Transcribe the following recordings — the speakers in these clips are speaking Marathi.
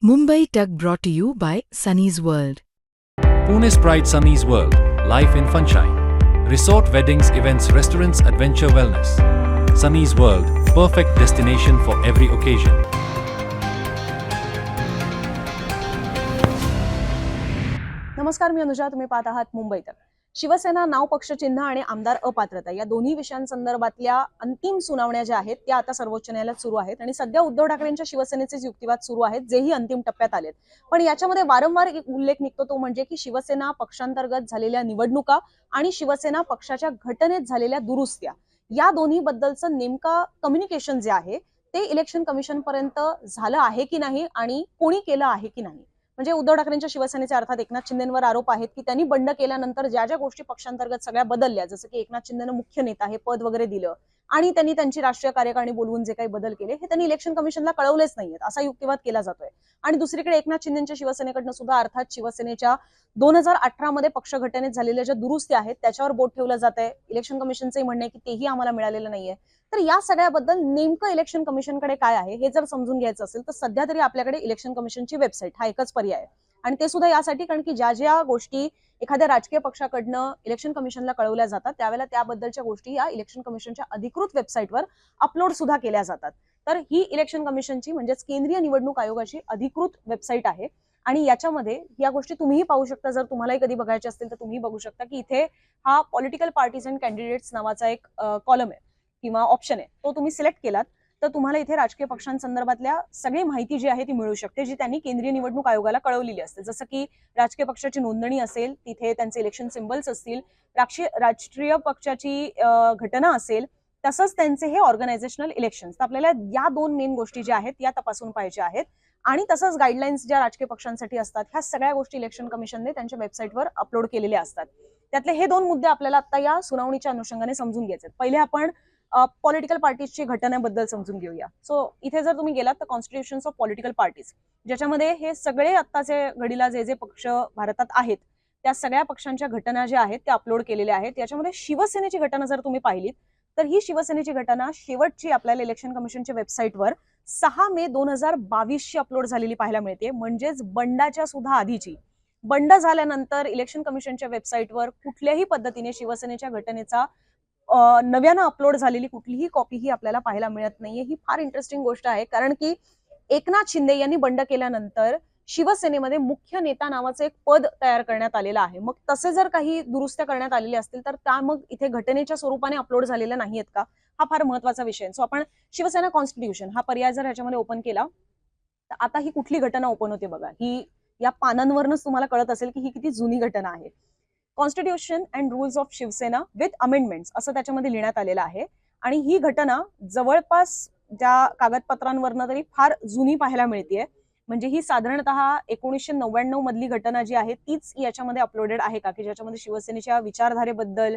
Mumbai Tug brought to you by Sunny's World. Pune's Pride Sunny's World, life in Funshine. Resort weddings, events, restaurants, adventure wellness. Sunny's World, perfect destination for every occasion. नमस्कार, मी अनुजा. तुम्ही पाहत आहात मुंबई तक. शिवसेना नाव, पक्षचिन्ह आणि आमदार अपात्रता या दोन्ही विषयांसंदर्भातल्या अंतिम सुनावण्या ज्या आहेत त्या आता सर्वोच्च न्यायालयात सुरू आहेत आणि सध्या उद्धव ठाकरेंच्या शिवसेनेचे युक्तिवाद सुरू आहेत, जेही अंतिम टप्प्यात आलेत. पण याच्यामध्ये वारंवार एक उल्लेख निघतो तो म्हणजे की शिवसेना पक्षांतर्गत झालेल्या निवडणुका आणि शिवसेना पक्षाच्या घटनेत झालेल्या दुरुस्त्या या दोन्ही बद्दलचं नेमका कम्युनिकेशन जे आहे ते इलेक्शन कमिशन पर्यंत झालं आहे की नाही आणि कोणी केलं आहे की नाही. म्हणजे उद्धव ठाकरेंच्या शिवसेनेचे अर्थात एकनाथ शिंदेंवर आरोप आहेत की त्यांनी बंड केल्यानंतर ज्या ज्या गोष्टी पक्षांतर्गत सगळ्या बदलल्या, जसं की एकनाथ शिंदेनं मुख्य नेता हे पद वगैरे दिलं आणि त्यांनी त्यांची राष्ट्रीय कार्यकारिणी बोलवून जे काही बदल केले हे त्यांनी इलेक्शन कमिशनला कळवलेच नाहीयेत, असा युक्तिवाद केला जातोय. आणि दुसरीकडे एकनाथ शिंदेच्या शिवसेनेकडनं सुद्धा अर्थात शिवसेनेच्या 2018 मध्ये पक्ष घटनेत झालेल्या ज्या दुरुस्त्या आहेत त्याच्यावर बोट ठेवलं जात आहे. इलेक्शन कमिशनचंही म्हणणं आहे की तेही आम्हाला मिळालेलं नाहीये. तर या सगळ्याबद्दल नेमकं इलेक्शन कमिशनकडे काय आहे हे जर समजून घ्यायचं असेल तर सध्या तरी आपल्याकडे इलेक्शन कमिशनची वेबसाईट हा एकच पर्याय आहे. आणि ते सुद्धा यासाठी कारण की ज्या ज्या गोष्टी एखाद्या राजकीय पक्षाकडनं इलेक्शन कमिशनला कळवल्या जातात त्यावेळेला त्याबद्दलच्या गोष्टी या इलेक्शन कमिशनच्या अधिकृत वेबसाईटवर अपलोड सुद्धा केल्या जातात. तर ही इलेक्शन कमिशनची म्हणजेच केंद्रीय निवडणूक आयोगाची अधिकृत वेबसाईट आहे आणि याच्यामध्ये या गोष्टी तुम्हीही पाहू शकता. जर तुम्हालाही कधी बघायचे असतील तर तुम्ही बघू शकता की इथे हा पॉलिटिकल पार्टीज अँड कॅन्डिडेट्स नावाचा एक कॉलम आहे किंवा ऑप्शन आहे, तो तुम्ही सिलेक्ट केलात तर तुम्हाला इथे राजकीय पक्षांसंदर्भातल्या सगळी माहिती जी आहे ती मिळू शकते, जी त्यांनी केंद्रीय निवडणूक आयोगाला कळवलेली असते. जसं की राजकीय पक्षाची नोंदणी असेल, तिथे त्यांचे इलेक्शन सिम्बल्स असतील, राष्ट्रीय पक्षाची घटना असेल, तसंच त्यांचे हे ऑर्गनायझेशनल इलेक्शन्स. तर आपल्याला या दोन मेन गोष्टी ज्या आहेत या तपासून पाहिजे आहेत आणि तसंच गाईडलाईन्स ज्या राजकीय पक्षांसाठी असतात ह्या सगळ्या गोष्टी इलेक्शन कमिशनने त्यांच्या वेबसाईटवर अपलोड केलेल्या असतात. त्यातले हे दोन मुद्दे आपल्याला आता या सुनावणीच्या अनुषंगाने समजून घ्यायचे. पहिले आपण पॉलिटिकल पार्टीजची घटनेबद्दल समजून घेऊया. सो इथे जर तुम्ही गेलात तर कॉन्स्टिट्यूशन्स ऑफ पॉलिटिकल पार्टीज, ज्याच्यामध्ये हे सगळे आत्ताचे घडीला जे जे पक्ष भारतात आहेत त्या सगळ्या पक्षांच्या घटना ज्या आहेत त्या अपलोड केलेल्या आहेत. याच्यामध्ये शिवसेनेची घटना जर तुम्ही पाहिलीत तर ही शिवसेनेची घटना शेवटची आपल्याला इलेक्शन कमिशनच्या वेबसाईटवर 6 मे 2022 अपलोड झालेली पाहायला मिळते. म्हणजेच बंडाच्या सुद्धा आधीची. बंड झाल्यानंतर इलेक्शन कमिशनच्या वेबसाईटवर कुठल्याही पद्धतीने शिवसेनेच्या घटनेचा नव्यानं अपलोड झालेली कुठलीही कॉपी ही आपल्याला पाहायला मिळत नाहीये. ही फार इंटरेस्टिंग गोष्ट आहे कारण की एकनाथ शिंदे यांनी बंड केल्यानंतर शिवसेनेमध्ये मुख्य नेता नावाचं एक पद तयार करण्यात आलेलं आहे. मग तसे जर काही दुरुस्त्या करण्यात आलेल्या असतील तर त्या मग इथे घटनेच्या स्वरूपाने अपलोड झालेल्या नाहीयेत का, हा फार महत्वाचा विषय. सो आपण शिवसेना कॉन्स्टिट्यूशन हा पर्याय जर ह्याच्यामध्ये ओपन केला तर आता ही कुठली घटना ओपन होते बघा. ही या पानांवरच तुम्हाला कळत असेल की ही किती जुनी घटना आहे. Constitution and rules of Shiv Sena with amendments असं त्याच्यामध्ये लिहिण्यात आलेलं आहे आणि ही घटना जवळपास ज्या कागदपत्रांवरनं तरी फार जुनी पाहायला मिळतेय. म्हणजे ही साधारणतः 1999 मधली घटना जी आहे तीच याच्यामध्ये अपलोडेड आहे का, की ज्याच्यामध्ये शिवसेनेच्या विचारधारेबद्दल,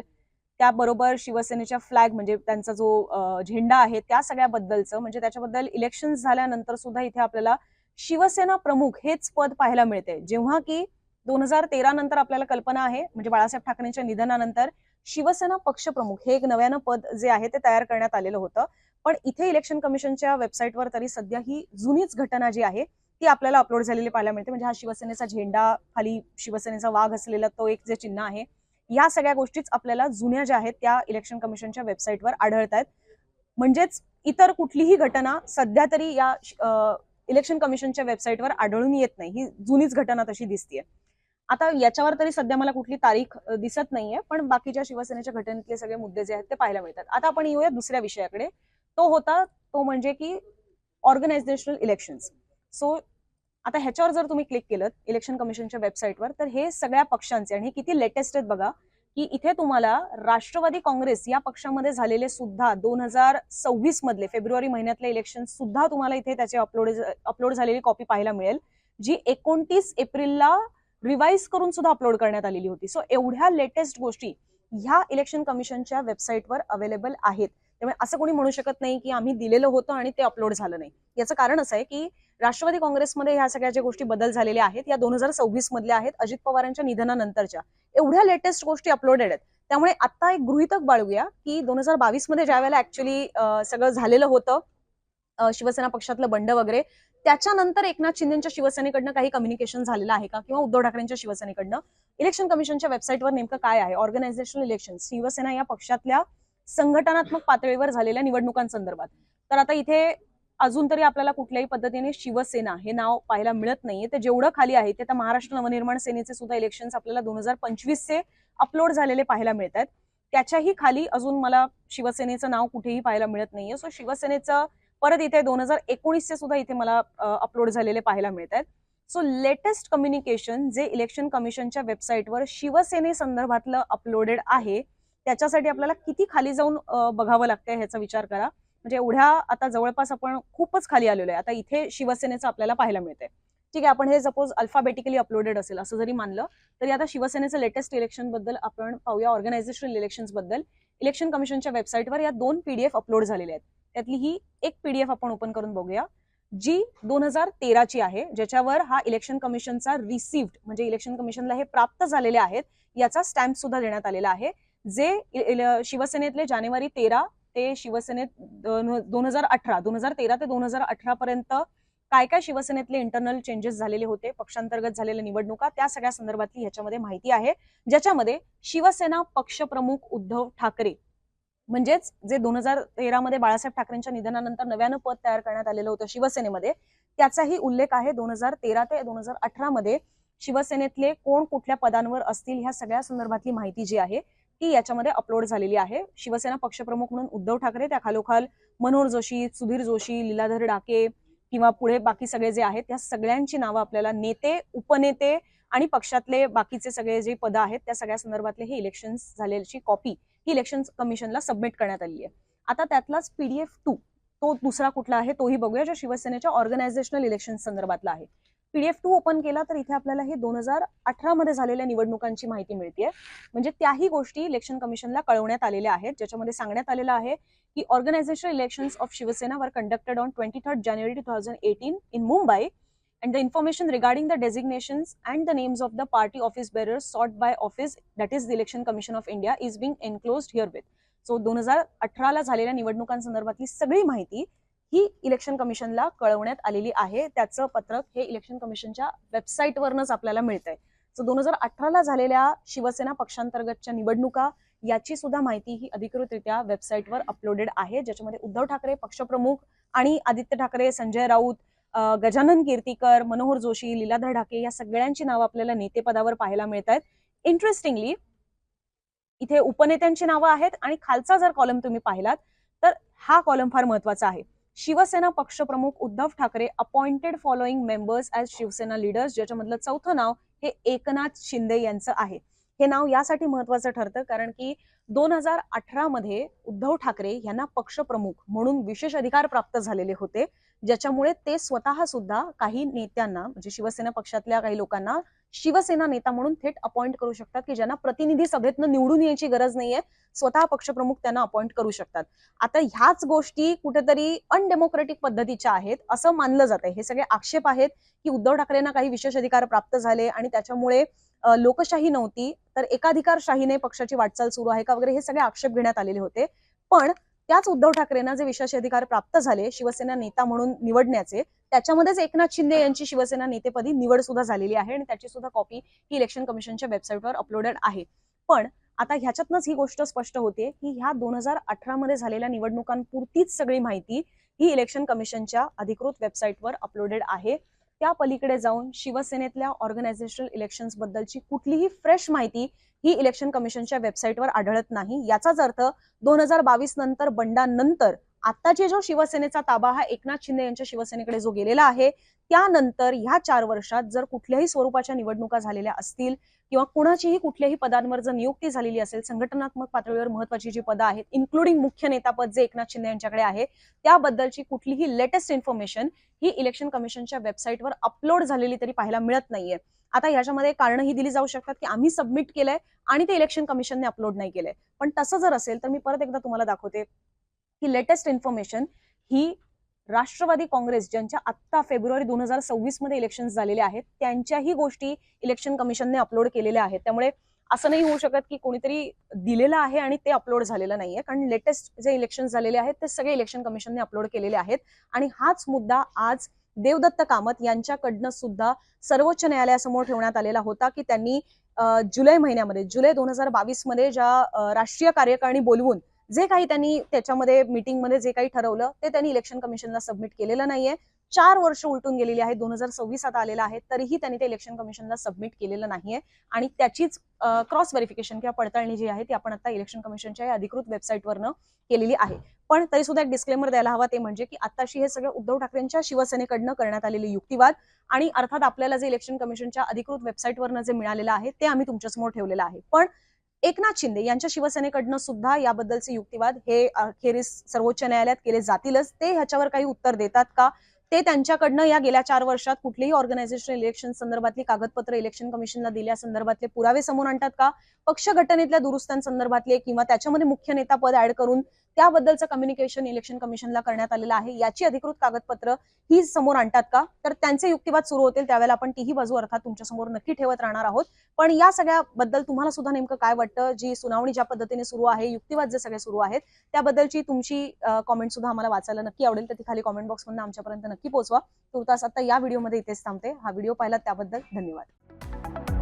त्याबरोबर शिवसेनेच्या फ्लॅग म्हणजे त्यांचा जो झेंडा आहे त्या सगळ्याबद्दलचं, म्हणजे त्याच्याबद्दल इलेक्शन झाल्यानंतर सुद्धा इथे आपल्याला शिवसेना प्रमुख हेच पद पाहायला मिळते. जेव्हा की 2013 नंतर आपल्याला कल्पना आहे म्हणजे बाळासाहेब ठाकरेंच्या निधनानंतर शिवसेना पक्षप्रमुख हे एक नव्यानं पद जे आहे ते तयार करण्यात आलेलं होतं. पण इथे इलेक्शन कमिशनच्या वेबसाईटवर तरी सध्या ही जुनीच घटना जी आहे ती आपल्याला अपलोड झालेली पाहायला मिळते. म्हणजे हा शिवसेनेचा झेंडा, खाली शिवसेनेचा वाघ असलेला तो एक जे चिन्ह आहे, या सगळ्या गोष्टीच आपल्याला जुन्या ज्या आहेत त्या इलेक्शन कमिशनच्या वेबसाईटवर आढळत आहेत. म्हणजेच इतर कुठलीही घटना सध्या तरी या इलेक्शन कमिशनच्या वेबसाईटवर आढळून येत नाही. ही जुनीच घटना तशी दिसतीये. आता याच्यावर तरी सध्या मला कुठली तारीख दिसत नाहीये, पण बाकीच्या शिवसेनेच्या घटनेतले सगळे मुद्दे जे आहेत ते पाहायला मिळतात. आता आपण येऊया दुसऱ्या विषयाकडे. तो म्हणजे की ऑर्गनायझेशनल इलेक्शन्स. सो आता ह्याच्यावर जर तुम्ही क्लिक केलं इलेक्शन कमिशनच्या वेबसाईटवर तर हे सगळ्या पक्षांचे आणि हे किती लेटेस्ट आहेत बघा, की इथे तुम्हाला राष्ट्रवादी काँग्रेस या पक्षामध्ये झालेले सुद्धा 2026 मधले फेब्रुवारी महिन्यातले इलेक्शन सुद्धा तुम्हाला इथे त्याचे अपलोड झालेली कॉपी पाहायला मिळेल, जी 29 एप्रिलला रिवाइज करून सुद्धा अपलोड करण्यात आलेली होती. सो एवढ्या लेटेस्ट गोष्टी ह्या इलेक्शन कमिशनच्या वेबसाईटवर अवेलेबल आहेत. त्यामुळे असं कोणी म्हणू शकत नाही की आम्ही दिलेलं होतं आणि ते अपलोड झालं नाही. याचं कारण असं आहे की राष्ट्रवादी काँग्रेसमध्ये ह्या सगळ्या ज्या गोष्टी बदल झालेल्या आहेत या 2026 मधल्या आहेत, अजित पवारांच्या निधनानंतरच्या. एवढ्या लेटेस्ट गोष्टी अपलोडेड आहेत. त्यामुळे आता एक गृहीतक बाळगूया की 2022 मध्ये ज्या वेळेला ऍक्च्युअली सगळं झालेलं होतं, शिवसेना पक्षातलं बंड वगैरे, त्याच्यानंतर एकनाथ शिंदेच्या शिवसेनेकडनं काही कम्युनिकेशन झालेलं आहे का, किंवा उद्धव ठाकरेंच्या शिवसेनेकडनं इलेक्शन कमिशनच्या वेबसाईटवर नेमकं काय आहे, ऑर्गनायझेशनल इलेक्शन, शिवसेना या पक्षातल्या संघटनात्मक पातळीवर झालेल्या निवडणुकांसंदर्भात. तर आता इथे अजून तरी आपल्याला कुठल्याही पद्धतीने शिवसेना हे नाव पाहायला मिळत नाहीये. ते जेवढं खाली आहे ते आता महाराष्ट्र नवनिर्माण सेनेचे सुद्धा इलेक्शन्स आपल्याला 2025चे अपलोड झालेले पाहायला मिळत आहेत. त्याच्याही खाली अजून मला शिवसेनेचं नाव कुठेही पाहायला मिळत नाहीये. सो शिवसेनेचं परत इथे 2019चे सुद्धा इथे मला अपलोड झालेले पाहायला मिळत आहेत. सो लेटेस्ट कम्युनिकेशन जे इलेक्शन कमिशनच्या वेबसाईटवर शिवसेनेसंदर्भातलं अपलोडेड आहे, त्याच्यासाठी आपल्याला किती खाली जाऊन बघावं लागतंय ह्याचा विचार करा. म्हणजे एवढ्या आता जवळपास आपण खूपच खाली आलेलो आहे. आता इथे शिवसेनेचं आपल्याला पाहायला मिळतंय. ठीक आहे, आपण हे सपोज अल्फाबेटिकली अपलोडेड असेल असं जरी मानलं तरी आता शिवसेनेचं लेटेस्ट इलेक्शन बद्दल आपण पाहूया. ऑर्गनायझेशनल इलेक्शन्स बद्दल इलेक्शन कमिशनच्या वेबसाईटवर या 2 PDF अपलोड झालेल्या आहेत. त्यातली ही एक PDF आपण ओपन करून बघूया, जी 2013ची आहे, ज्याच्यावर हा इलेक्शन कमिशनचा रिसिव्ड म्हणजे इलेक्शन कमिशनला हे प्राप्त झालेले आहेत याचा स्टॅम्प सुद्धा देण्यात आलेला आहे. जे शिवसेनेतले जानेवारी 13 ते शिवसेनेत 2013 ते 2018 पर्यंत काय काय शिवसेनेतले इंटरनल चेंजेस झालेले होते, पक्षांतर्गत झालेल्या निवडणुका, त्या सगळ्या संदर्भातली ह्याच्यामध्ये माहिती आहे. ज्याच्यामध्ये शिवसेना पक्षप्रमुख उद्धव ठाकरे म्हणजेच जे 2013 मध्ये बाळासाहेब ठाकरेंच्या निधनानंतर नव्यानं पद तयार करण्यात आलेलं होतं शिवसेनेमध्ये, त्याचाही उल्लेख आहे. 2013 ते 2018 मध्ये शिवसेनेतले कोण कुठल्या पदांवर असतील ह्या सगळ्या संदर्भातली माहिती जी आहे ती याच्यामध्ये अपलोड झालेली आहे. शिवसेना पक्षप्रमुख म्हणून उद्धव ठाकरे, त्या खालोखाल मनोहर जोशी, सुधीर जोशी, लीलाधर डाके किंवा पुढे बाकी सगळे जे आहेत त्या सगळ्यांची नावं आपल्याला नेते, उपनेते आणि पक्षातले बाकीचे सगळे जे पद आहेत त्या सगळ्या संदर्भातले हे इलेक्शन्स झालेली कॉपी ही इलेक्शन कमिशनला सबमिट करण्यात आली आहे. आता त्यातलाच PDF 2 तो दुसरा कुठला आहे तोही बघूया, जो शिवसेनेच्या ऑर्गनायझेशनल इलेक्शन संदर्भातला आहे. PDF 2 ओपन केला तर इथे आपल्याला हे 2018 मध्ये झालेल्या निवडणुकांची माहिती मिळते. म्हणजे त्याही गोष्टी इलेक्शन कमिशनला कळवण्यात आलेल्या आहेत, ज्याच्यामध्ये सांगण्यात आलेलं आहे की ऑर्गनायझेशनल इलेक्शन्स ऑफ शिवसेना वर conducted on 23rd January 2018 in Mumbai, and the information regarding the designations and the names of the party office bearers sought by office, that is the Election Commission of India, is being enclosed herewith. So 2018 ला झालेल्या निवडणुकांसंदर्भातली सगळी माहिती ही इलेक्शन कमिशनला कळवण्यात आलेली आहे. त्याचं पत्रक हे इलेक्शन कमिशनच्या वेबसाईटवरनच आपल्याला मिळतंय. सो 2018 ला झालेल्या शिवसेना पक्षांतर्गतच्या निवडणुका याची सुद्धा माहिती ही अधिकृतरित्या वेबसाईटवर अपलोडेड आहे, ज्याच्यामध्ये उद्धव ठाकरे पक्षप्रमुख आणि आदित्य ठाकरे, संजय राऊत, गजानन कीर्तीकर, मनोहर जोशी, लीलाधर ढाके या सगळ्यांची नावं आपल्याला नेतेपदावर पाहायला मिळत आहेत. इंटरेस्टिंगली इथे उपनेत्यांची नावं आहेत आणि खालचा जर कॉलम तुम्ही पाहिलात तर हा कॉलम फार महत्वाचा आहे. शिवसेना पक्षप्रमुख Uddhav Thackeray appointed following members as Shiv Sena leaders, ज्याच्यामधलं चौथं नाव हे एकनाथ शिंदे यांचं आहे. हे नाव यासाठी महत्वाचं ठरतं कारण की 2018 मध्ये उद्धव ठाकरे यांना पक्षप्रमुख म्हणून विशेष अधिकार प्राप्त झालेले होते, ज्याच्यामुळे ते स्वतः सुद्धा काही नेत्यांना म्हणजे शिवसेना पक्षातल्या काही लोकांना शिवसेना नेता म्हणून थेट अपॉइंट करू शकतात, की ज्यांना प्रतिनिधी सभेतनं निवडून यायची गरज नाहीये, स्वतः पक्षप्रमुख त्यांना अपॉइंट करू शकतात. आता ह्याच गोष्टी कुठेतरी अनडेमोक्रेटिक पद्धतीच्या आहेत असं मानलं जात आहे. हे सगळे आक्षेप आहेत की उद्धव ठाकरेंना काही विशेष अधिकार प्राप्त झाले आणि त्याच्यामुळे लोकशाही नव्हती तर एकाधिकारशाहीने पक्षाची वाटचाल सुरू आहे का वगैरे हे सगळे आक्षेप घेण्यात आलेले होते. पण त्याच उद्धव ठाकरेंना जे विशेष अधिकार प्राप्त झाले शिवसेना नेता म्हणून निवडण्याचे, त्याच्यामध्येच एकनाथ शिंदे यांची शिवसेना नेतेपदी निवड सुद्धा झालेली आहे आणि त्याची सुद्धा कॉपी ही इलेक्शन कमिशनच्या वेबसाईटवर अपलोडेड आहे. पण आता ह्याच्यातनच ही गोष्ट स्पष्ट होते की ह्या 2018 मध्ये झालेल्या निवडणुकांपुरतीच सगळी माहिती ही इलेक्शन कमिशनच्या अधिकृत वेबसाईटवर अपलोडेड आहे. त्या पलीकडे जाऊन शिवसेनेतल्या ऑर्गनायझेशनल इलेक्शन्स बद्दलची कुठलीही फ्रेश माहिती ही इलेक्शन कमिशनच्या वेबसाईटवर आढळत नाही. याचाच अर्थ 2022 नंतर बंडानंतर आताचे जो शिवसेनेचा ताबा हा एकनाथ शिंदे यांच्या शिवसेनेकडे जो गेलेला आहे, त्यानंतर ह्या 4 वर्षात जर कुठल्याही स्वरूपाच्या निवडणुका झालेल्या असतील किंवा कुणाचीही कुठल्याही पदांवर जर नियुक्ती झालेली असेल, संघटनात्मक पातळीवर महत्वाची जी पदं आहेत इन्क्लुडिंग मुख्य नेता पद जे एकनाथ शिंदे यांच्याकडे आहे, त्याबद्दलची कुठलीही लेटेस्ट इन्फॉर्मेशन ही इलेक्शन कमिशनच्या वेबसाईटवर अपलोड झालेली तरी पाहायला मिळत नाहीये. आता ह्याच्यामध्ये कारणं ही दिली जाऊ शकतात की आम्ही सबमिट केलंय आणि ते इलेक्शन कमिशनने अपलोड नाही केलंय. पण तसं जर असेल तर मी परत एकदा तुम्हाला दाखवते की लेटेस्ट इन्फॉर्मेशन ही राष्ट्रवादी काँग्रेस ज्यांच्या आत्ता फेब्रुवारी 2026 मध्ये इलेक्शन झालेले आहेत त्यांच्याही गोष्टी इलेक्शन कमिशनने अपलोड केलेल्या आहेत. त्यामुळे असं नाही होऊ शकत की कोणीतरी दिलेलं आहे आणि ते अपलोड झालेलं नाहीये, कारण लेटेस्ट जे इलेक्शन झालेले आहेत ते सगळे इलेक्शन कमिशनने अपलोड केलेले आहेत. आणि हाच मुद्दा आज देवदत्त कामत यांच्याकडनं सुद्धा सर्वोच्च न्यायालयासमोर ठेवण्यात आलेला होता की त्यांनी जुलै महिन्यामध्ये, जुलै 2022 मध्ये ज्या राष्ट्रीय कार्यकारिणी बोलवून जे काही त्यांनी त्याच्यामध्ये मीटिंगमध्ये जे काही ठरवलं ते त्यांनी इलेक्शन कमिशनला सबमिट केलेलं नाहीये. 4 वर्ष उलटून गेलेली आहेत, 2026 आता आलेला आहे, तरीही त्यांनी ते इलेक्शन कमिशनला सबमिट केलेलं नाहीये. आणि त्याचीच क्रॉस व्हेरिफिकेशन किंवा पडताळणी जी आहे ती आपण आता इलेक्शन कमिशनच्या अधिकृत वेबसाईटवरनं केलेली आहे. पण तरी सुद्धा एक डिस्क्लेमर द्यायला हवा, ते म्हणजे की आताशी हे सगळं उद्धव ठाकरेंच्या शिवसेनेकडनं करण्यात आलेले युक्तिवाद, आणि अर्थात आपल्याला जे इलेक्शन कमिशनच्या अधिकृत वेबसाईटवरनं जे मिळालेलं आहे ते आम्ही तुमच्यासमोर ठेवलेलं आहे. पण एकनाथ शिंदे यांच्या शिवसेनेकडनं सुद्धा याबद्दलचे युक्तिवाद हे अखेरीस सर्वोच्च न्यायालयात केले जातीलच. ते ह्याच्यावर काही उत्तर देतात का, ते त्यांच्याकडनं या गेल्या 4 वर्षात कुठलेही ऑर्गनायझेशनल इलेक्शन संदर्भातली कागदपत्र इलेक्शन कमिशनला दिल्या संदर्भातले पुरावे समोर आणतात का, पक्ष घटनेतल्या दुरुस्त्यांसंदर्भातले किंवा त्याच्यामध्ये मुख्य नेता पद ऍड करून त्याबद्दलचं कम्युनिकेशन इलेक्शन कमिशनला करण्यात आलेलं आहे याची अधिकृत कागदपत्र ही समोर आणतात का, तर त्यांचे युक्तिवाद सुरू होतील त्यावेळेला आपण तीही बाजू अर्थात तुमच्या समोर नक्की ठेवत राहणार आहोत. पण या सगळ्याबद्दल तुम्हाला सुद्धा नेमकं काय वाटतं, जी सुनावणी ज्या पद्धतीने सुरू आहे, युक्तिवाद जे सगळे सुरू आहेत त्याबद्दलची तुमची कॉमेंट सुद्धा आम्हाला वाचायला नक्की आवडेल, तर ती खाली कॉमेंट बॉक्समधून आमच्यापर्यंत नक्की पोहोचवा. तुर्तास आता या व्हिडिओमध्ये इथेच थांबते. हा व्हिडिओ पाहिला त्याबद्दल धन्यवाद.